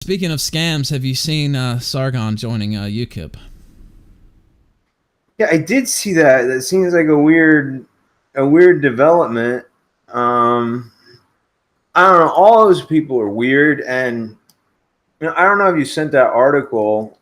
speaking of scams, have you seen Sargon joining UKIP? Yeah, I did see that. That seems like a weird development. I don't know. All those people are weird, and I don't know if you sent that article.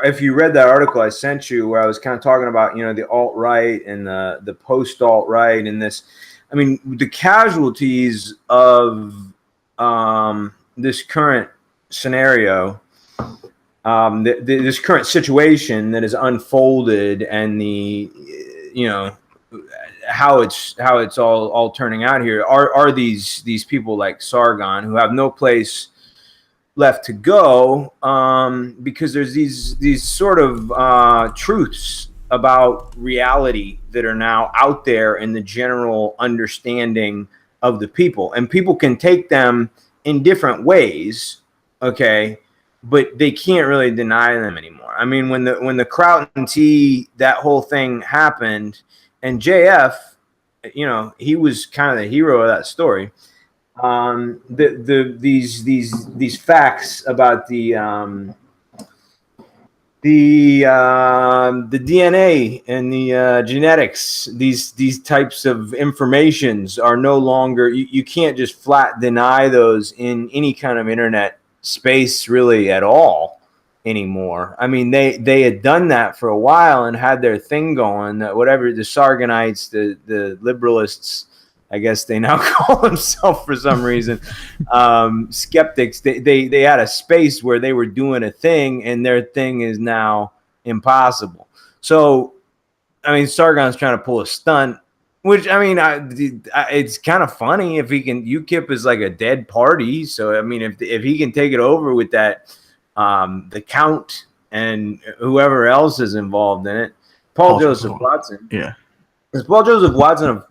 If you read that article I sent you, where I was kind of talking about the alt right and the post alt right and this. I mean, the casualties of this current scenario, this current situation that is unfolded, and the how it's all turning out here are these people like Sargon, who have no place left to go, because there's these sort of truths about reality that are now out there in the general understanding of the people, and people can take them in different ways, okay, but they can't really deny them anymore. I mean, when the Crowton T, that whole thing happened, and JF, he was kind of the hero of that story. These facts about the DNA and the genetics, these types of informations are no longer, you can't just flat deny those in any kind of internet space really at all anymore. I mean, they had done that for a while and had their thing going, that whatever the Sargonites, the liberalists, I guess they now call themselves for some reason, skeptics, they had a space where they were doing a thing, and their thing is now impossible. So, I mean, Sargon's trying to pull a stunt, which, I mean, it's kind of funny if he can. UKIP is like a dead party, so I mean, if he can take it over with that, the Count and whoever else is involved in it, Paul Joseph Watson. Yeah, is Paul Joseph Watson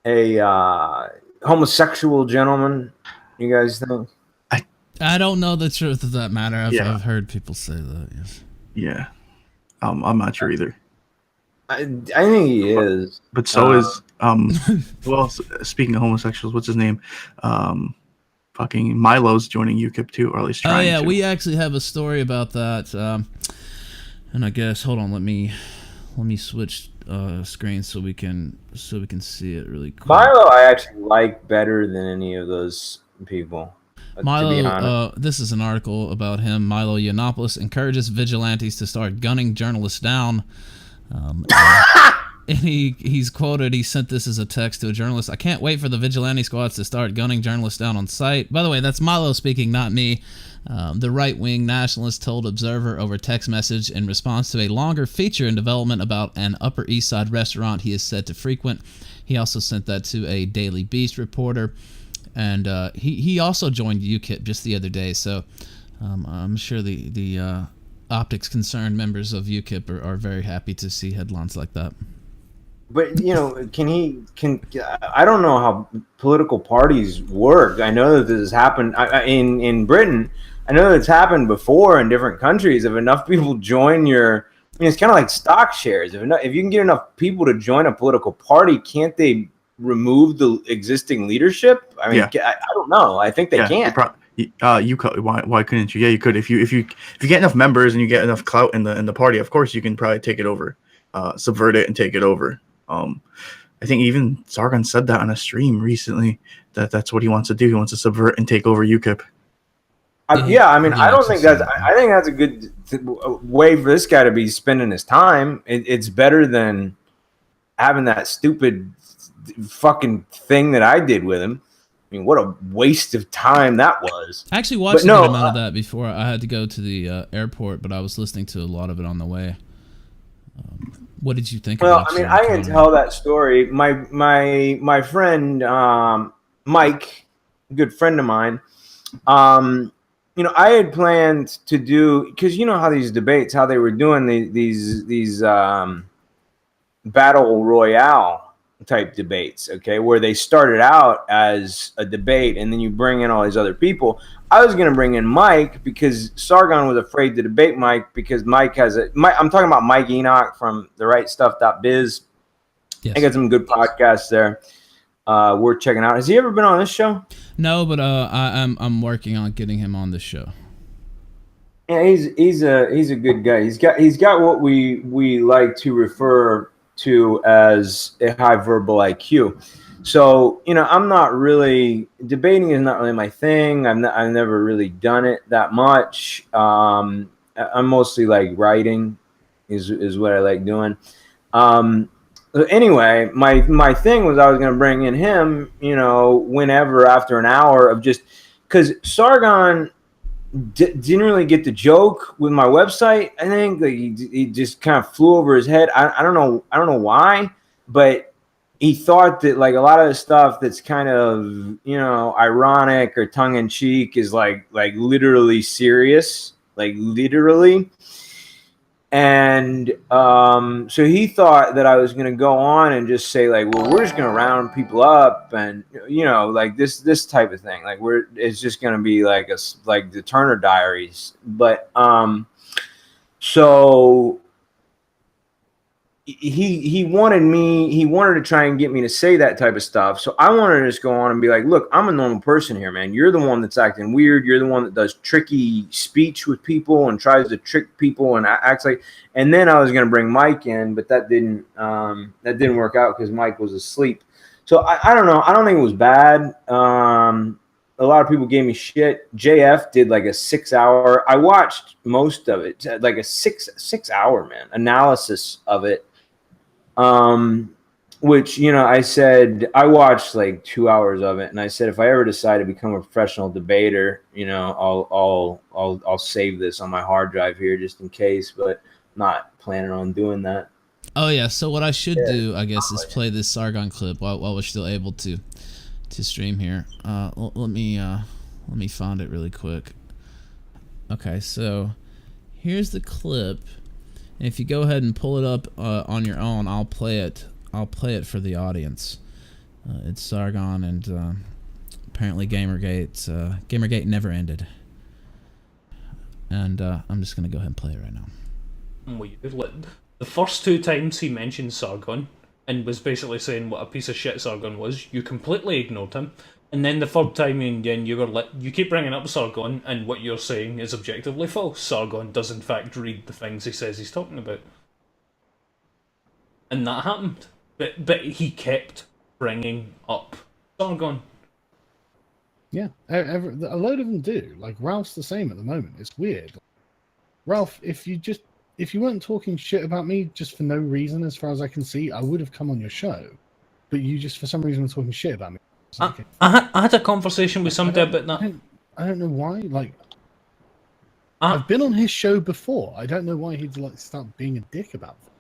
a homosexual gentleman? You guys think? I don't know the truth of that matter. I've heard people say that. Yes. Yeah, I'm not sure either. I think he is, but so is well, speaking of homosexuals, what's his name? Fucking Milo's joining UKIP too, or at least trying to. We actually have a story about that. And I guess, hold on, let me switch screens so we can see it really quick. Milo, I actually like better than any of those people. Milo, this is an article about him. Milo Yiannopoulos encourages vigilantes to start gunning journalists down. And he's quoted, he sent this as a text to a journalist: "I can't wait for the vigilante squads to start gunning journalists down on sight." By the way, that's Milo speaking, not me. The right-wing nationalist told Observer over text message in response to a longer feature in development about an Upper East Side restaurant he is said to frequent. He also sent that to a Daily Beast reporter. And he also joined UKIP just the other day, so I'm sure the optics concerned members of UKIP are very happy to see headlines like that. But I don't know how political parties work. I know that this has happened in Britain. I know that it's happened before in different countries. If enough people join it's kind of like stock shares. If you can get enough people to join a political party, can't they remove the existing leadership? I mean, I don't know. I think they can. You could. Why couldn't you? Yeah, you could. If you get enough members and you get enough clout in the party, of course you can probably take it over, subvert it and take it over. I think even Sargon said that on a stream recently, that's what he wants to do. He wants to subvert and take over UKIP. I don't think that's. I think that's a good way for this guy to be spending his time. It's better than having that stupid fucking thing that I did with him. I mean, what a waste of time that was. I actually watched a good amount of that before I had to go to the airport, but I was listening to a lot of it on the way. What did you think? Well, I mean, I can tell that story. My friend Mike, a good friend of mine, I had planned to do, because you know how these debates, how they were doing these battle royale type debates, okay, where they started out as a debate and then you bring in all these other people. I was going to bring in Mike because Sargon was afraid to debate Mike because Mike has I'm talking about Mike Enoch from the rightstuff.biz. Yes. I got some good podcasts there. worth checking out. Has he ever been on this show? No, but I'm working on getting him on the show. Yeah, he's a good guy. He's got what we like to refer to as a high verbal IQ. So, I'm not really, debating is not really my thing. I've never really done it that much. I'm mostly like writing is what I like doing. Anyway, my thing was I was going to bring in him, whenever after an hour of just, because Sargon didn't really get the joke with my website. I think like he just kind of flew over his head. I don't know why, but he thought that like a lot of the stuff that's kind of ironic or tongue in cheek is like literally serious, like literally. And so he thought that I was going to go on and just say like, well, we're just going to round people up and like this type of thing. Like it's just going to be like like the Turner Diaries. But so he wanted to try and get me to say that type of stuff. So I wanted to just go on and be like, look, I'm a normal person here, man. You're the one that's acting weird. You're the one that does tricky speech with people and tries to trick people and acts like, and then I was going to bring Mike in, but that didn't work out because Mike was asleep. So I don't know. I don't think it was bad. A lot of people gave me shit. JF did like a 6 hour. I watched most of it, like a six hour, man, analysis of it. Which, I said, I watched like 2 hours of it. And I said, if I ever decide to become a professional debater, I'll save this on my hard drive here just in case, but not planning on doing that. Oh yeah. So what I should do, I guess, is play this Sargon clip while we're still able to stream here. Let me find it really quick. Okay. So here's the clip. And if you go ahead and pull it up on your own, I'll play it. I'll play it for the audience. It's Sargon and apparently Gamergate never ended. And I'm just gonna go ahead and play it right now. The first two times he mentioned Sargon and was basically saying what a piece of shit Sargon was, you completely ignored him. And then the third time again, you were like, you keep bringing up Sargon, and what you're saying is objectively false. Sargon does in fact read the things he says he's talking about. And that happened. But he kept bringing up Sargon. Yeah, a load of them do. Like, Ralph's the same at the moment. It's weird. Ralph, if you weren't talking shit about me just for no reason, as far as I can see, I would have come on your show. But you just, for some reason, were talking shit about me. I had a conversation with somebody about that. I don't know why. Like, I've been on his show before. I don't know why he'd like start being a dick about it.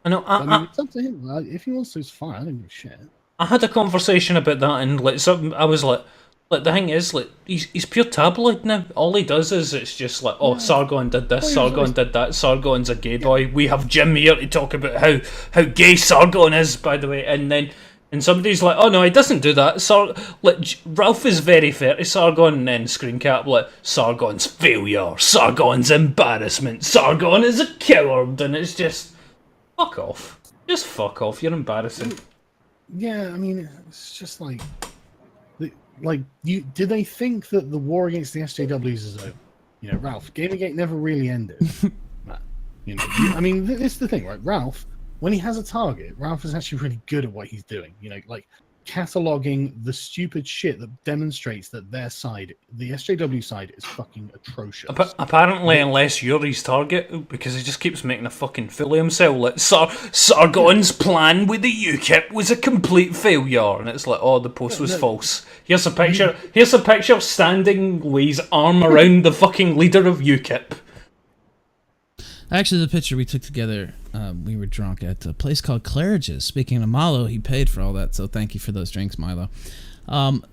I know. I mean, it's up to him. Like, if he wants to, it's fine. I don't give a shit. I had a conversation about that, and like, I was like, the thing is, like, he's pure tabloid now. All he does is it's just like, oh, Sargon did this, Sargon did that, Sargon's a gay boy. We have Jim here to talk about how gay Sargon is, by the way, and somebody's like, oh no, he doesn't do that. Ralph is very fair to Sargon, and then screen cap, like, Sargon's failure, Sargon's embarrassment, Sargon is a coward, and it's just, fuck off. Just fuck off, you're embarrassing. Yeah, I mean, it's just like, do they think that the war against the SJWs is over? Ralph, Gamergate never really ended. I mean, this is the thing, right? Ralph, when he has a target, Ralph is actually really good at what he's doing. Like cataloging the stupid shit that demonstrates that their side, the SJW side, is fucking atrocious. Apparently, unless you're his target, because he just keeps making a fucking fool of himself. Like, Sargon's plan with the UKIP was a complete failure, and it's like, oh, the post was false. Here's a picture. Here's a picture standing with his arm around the fucking leader of UKIP. Actually, the picture we took together, we were drunk at a place called Claridge's. Speaking of Milo, he paid for all that, so thank you for those drinks, Milo.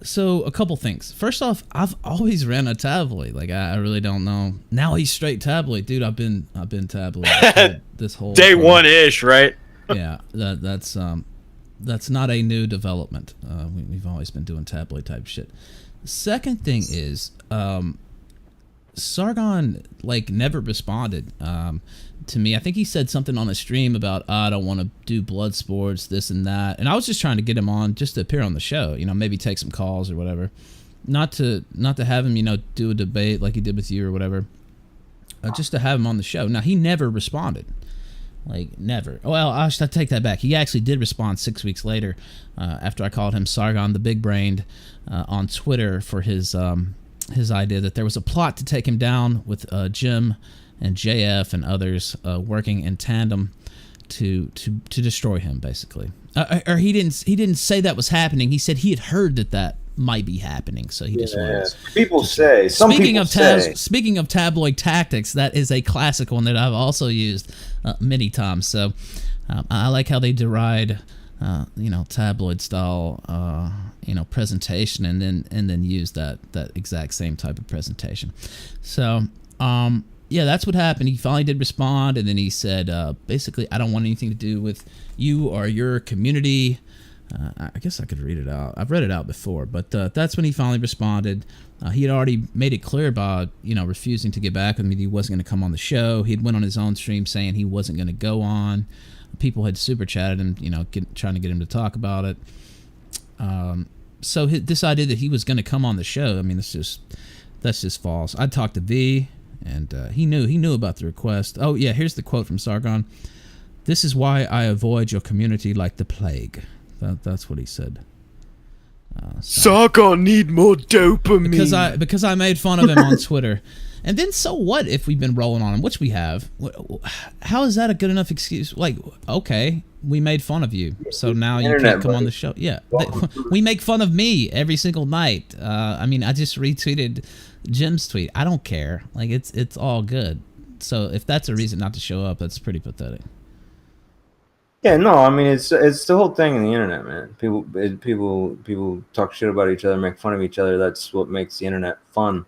So a couple things. First off, I've always ran a tabloid. Like, I really don't know. Now he's straight tabloid, dude. I've been tabloid this whole day one-ish, right? Yeah, that's not a new development. We've always been doing tabloid type shit. The second thing is, Sargon like never responded to me. I think he said something on a stream about I don't want to do blood sports, this and that, and I was just trying to get him on just to appear on the show, maybe take some calls or whatever, not to have him do a debate like he did with you or whatever, just to have him on the show. Now he never responded, like never. Well, I should take that back. He actually did respond 6 weeks later after I called him Sargon the Big Brained on Twitter for his idea that there was a plot to take him down with Jim and JF and others working in tandem to destroy him, basically. Or he didn't say that was happening. He said he had heard that might be happening. So he just was. People say. Speaking of tabloid tactics, that is a classic one that I've also used many times. So I like how they deride tabloid style presentation and then use that exact same type of presentation. So yeah, that's what happened. He finally did respond, and then he said basically, I don't want anything to do with you or your community. I guess I could read it out. I've read it out before, but that's when he finally responded. He had already made it clear about refusing to get back with me. He wasn't going to come on the show. He went on his own stream saying he wasn't going to go on. People had super chatted him, trying to get him to talk about it. So this idea that he was going to come on the show, I mean, that's just false. I talked to V, and he knew about the request. Oh yeah, here's the quote from Sargon. "This is why I avoid your community like the plague." That's what he said. Sargon need more dopamine. Because I made fun of him on Twitter. And then so what if we've been rolling on him, which we have? How is that a good enough excuse? Like, okay, we made fun of you, so now you can't come on the show. Yeah, we make fun of me every single night. I mean, I just retweeted Jim's tweet. I don't care. Like, it's all good. So if that's a reason not to show up, that's pretty pathetic. Yeah, no, I mean it's the whole thing in the internet, man. People talk shit about each other, make fun of each other. That's what makes the internet fun.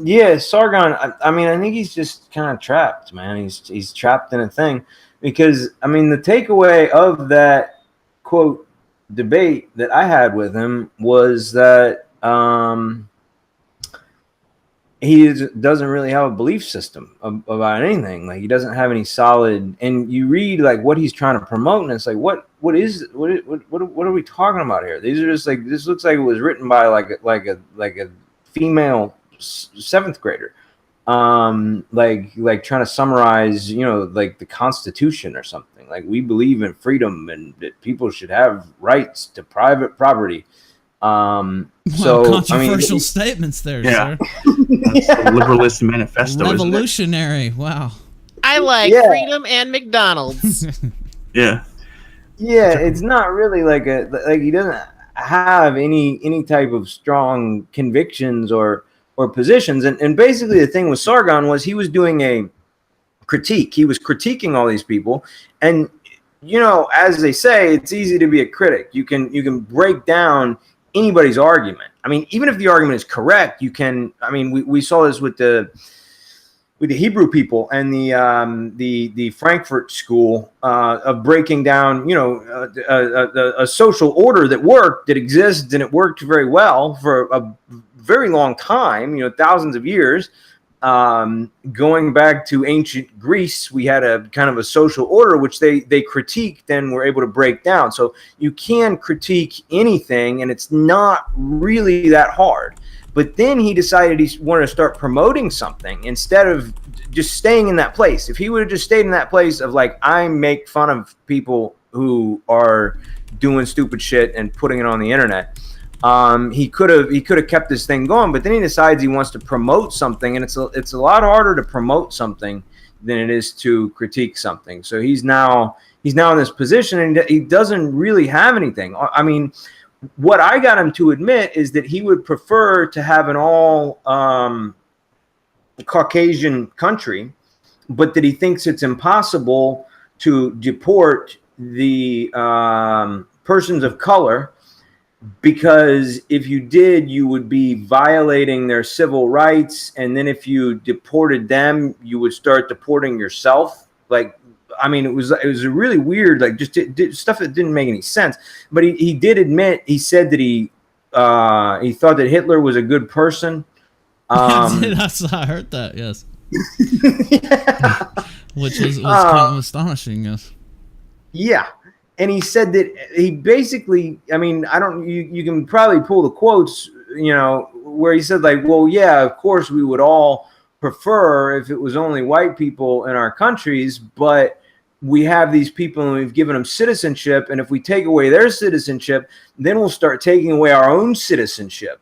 Yeah, Sargon. I mean, I think he's just kind of trapped, man. He's trapped in a thing because I mean, the takeaway of that quote debate that I had with him was that he doesn't really have a belief system about anything. Like, he doesn't have any solid. And you read like what he's trying to promote, and it's like, what are we talking about here? These are just like, this looks like it was written by like a female 7th grader, like trying to summarize, like the Constitution or something. Like, we believe in freedom and that people should have rights to private property. So controversial statements there, yeah. sir. That's the liberalist manifesto. Revolutionary. Wow. I like freedom and McDonald's. Yeah. Yeah, it's not really like he doesn't have any type of strong convictions or positions. And basically the thing with Sargon was he was doing a critique. He was critiquing all these people. And, as they say, it's easy to be a critic. You can break down anybody's argument. I mean, even if the argument is correct, you can. I mean, we saw this with the Hebrew people and the Frankfurt school of breaking down, a social order that exists, and it worked very well for a very long time, thousands of years. Going back to ancient Greece, we had a kind of a social order which they critiqued and were able to break down. So you can critique anything, and it's not really that hard. But then he decided he wanted to start promoting something instead of just staying in that place. If he would have just stayed in that place of like, I make fun of people who are doing stupid shit and putting it on the internet, he could have kept this thing going. But then he decides he wants to promote something, and it's a lot harder to promote something than it is to critique something. So he's now in this position, and he doesn't really have anything. I mean, what I got him to admit is that he would prefer to have an all Caucasian country, but that he thinks it's impossible to deport the persons of color, because if you did, you would be violating their civil rights, and then if you deported them, you would start deporting yourself. Like, I mean, it was a really weird, like, just stuff that didn't make any sense. But he did admit, he said that he thought that Hitler was a good person, I heard that. Yes. Yeah. Which was kind of astonishing. Yes. Yeah. And he said that he basically, I mean, you can probably pull the quotes, where he said like, well, yeah, of course we would all prefer if it was only white people in our countries, but we have these people and we've given them citizenship. And if we take away their citizenship, then we'll start taking away our own citizenship.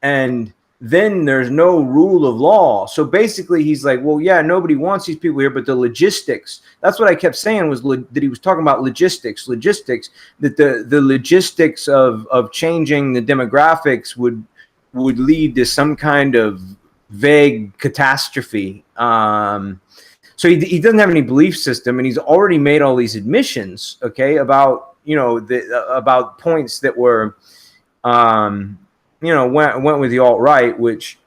And then there's no rule of law. So basically he's like, well, yeah, nobody wants these people here, but the logistics, that's what I kept saying was that he was talking about logistics, that the logistics of changing the demographics would lead to some kind of vague catastrophe. So he doesn't have any belief system, and he's already made all these admissions, okay, about, about points that were, went with the alt-right, which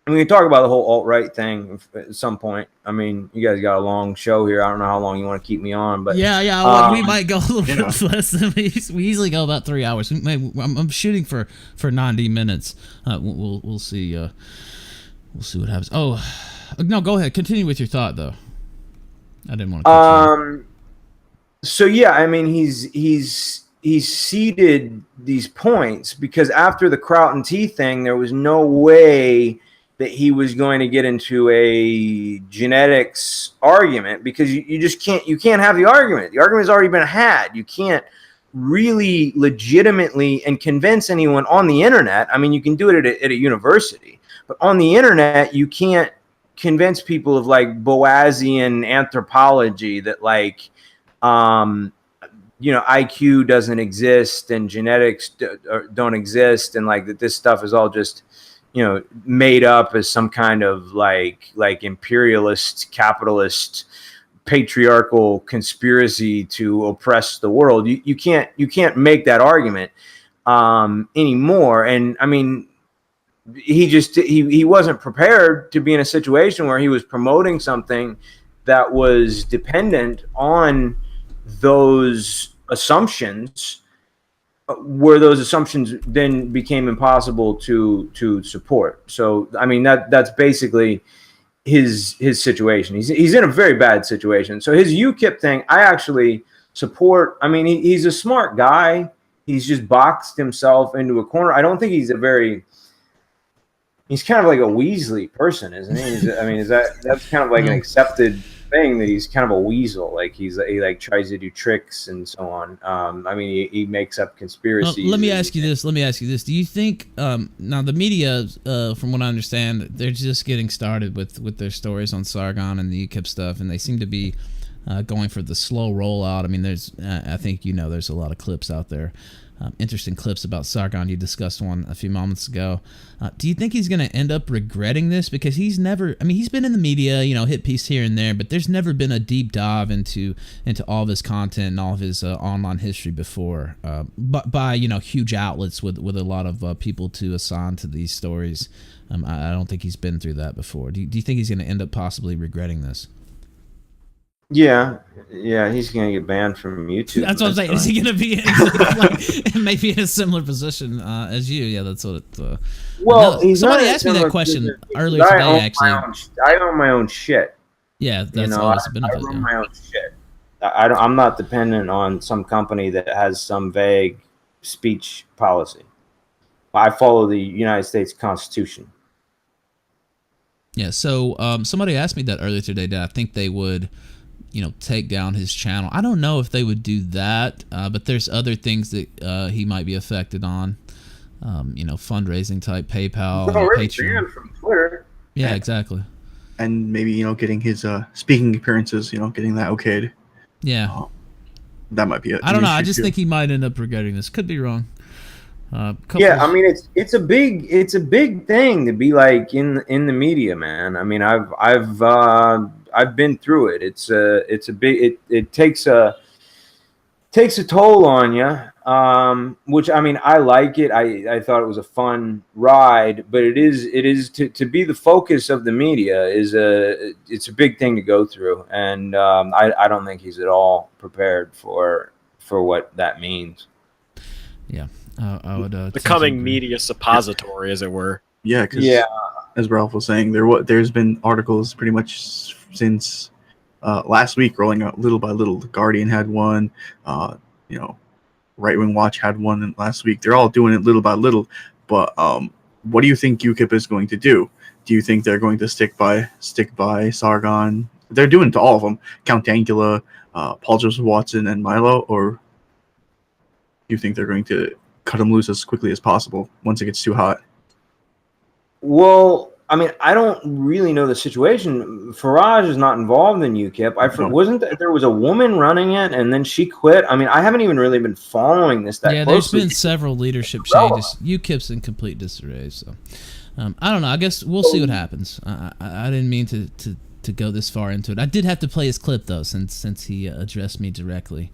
we can talk about the whole alt-right thing at some point. I mean, you guys got a long show here. I don't know how long you want to keep me on, but yeah, we might go a little bit less than we usually go, about 3 hours. I'm shooting for 90 minutes. We'll see. We'll see what happens. Oh, no, go ahead. Continue with your thought, though. I didn't want to cut you. So yeah, I mean, he's seeded these points because after the Kraut and T thing, there was no way that he was going to get into a genetics argument, because you just can't have the argument. The argument's already been had. You can't really legitimately and convince anyone on the internet. I mean, you can do it at a university, but on the internet, you can't convince people of like Boasian anthropology that like, IQ doesn't exist and genetics don't exist, and like that this stuff is all just, made up as some kind of like imperialist, capitalist, patriarchal conspiracy to oppress the world. You can't make that argument anymore. And I mean, he wasn't prepared to be in a situation where he was promoting something that was dependent on those assumptions, where those assumptions then became impossible to support. So I mean, that's basically his situation. He's in a very bad situation. So his UKIP thing, I actually support. I mean, he's a smart guy. He's just boxed himself into a corner. I don't think he's kind of like a Weasley person, isn't he? That's kind of like an accepted thing, that he's kind of a weasel. Like he like tries to do tricks and so on. He makes up conspiracies. Well, let me ask you this. Do you think now the media, from what I understand, they're just getting started with their stories on Sargon and the UKIP stuff, and they seem to be going for the slow rollout. I mean, I think there's a lot of clips out there. Interesting clips about Sargon. You discussed one a few moments ago. Do you think he's going to end up regretting this? Because he's been in the media, hit piece here and there, but there's never been a deep dive into all of his content and all of his online history before, but by huge outlets with a lot of people to assign to these stories. I don't think he's been through that before. Do you think he's going to end up possibly regretting this? Yeah, he's gonna get banned from YouTube. That's what I'm saying. Is he gonna be maybe in a similar position as you? Yeah, that's what it. Well, somebody asked me that question earlier today. Actually, I own my own shit. Yeah, that's always a benefit. I own my own shit. I'm not dependent on some company that has some vague speech policy. I follow the United States Constitution. Yeah. So somebody asked me that earlier today. Did I think they would take down his channel? I don't know if they would do that, but there's other things that he might be affected on, fundraising type, PayPal, Patreon. From Twitter. Yeah, exactly. And maybe getting his speaking appearances, getting that okayed. Yeah, that might be it. I don't know. I just think he might end up regretting this. Could be wrong. I mean, it's a big thing to be like in the media, man. I mean, I've been through it. It's a big, it takes a toll on you. Which, I mean, I like it. I thought it was a fun ride, but it is to be the focus of the media it's a big thing to go through. And I don't think he's at all prepared for what that means. Yeah. I would becoming media suppository, as it were. Yeah. as Ralph was saying, there's been articles pretty much since last week rolling out little by little. The Guardian had one, Right Wing Watch had one last week. They're all doing it little by little. But what do you think UKIP is going to do? Do you think they're going to stick by Sargon? They're doing it to all of them, Count Dankula, Paul Joseph Watson, and Milo, or do you think they're going to cut them loose as quickly as possible once it gets too hot? Well, I mean, I don't really know the situation. Farage is not involved in UKIP. Wasn't there was a woman running it, and then she quit? I mean, I haven't even really been following this that closely. There's been several leadership changes. UKIP's in complete disarray, so I don't know. I guess we'll see what happens. I didn't mean to go this far into it. I did have to play his clip though, since he addressed me directly.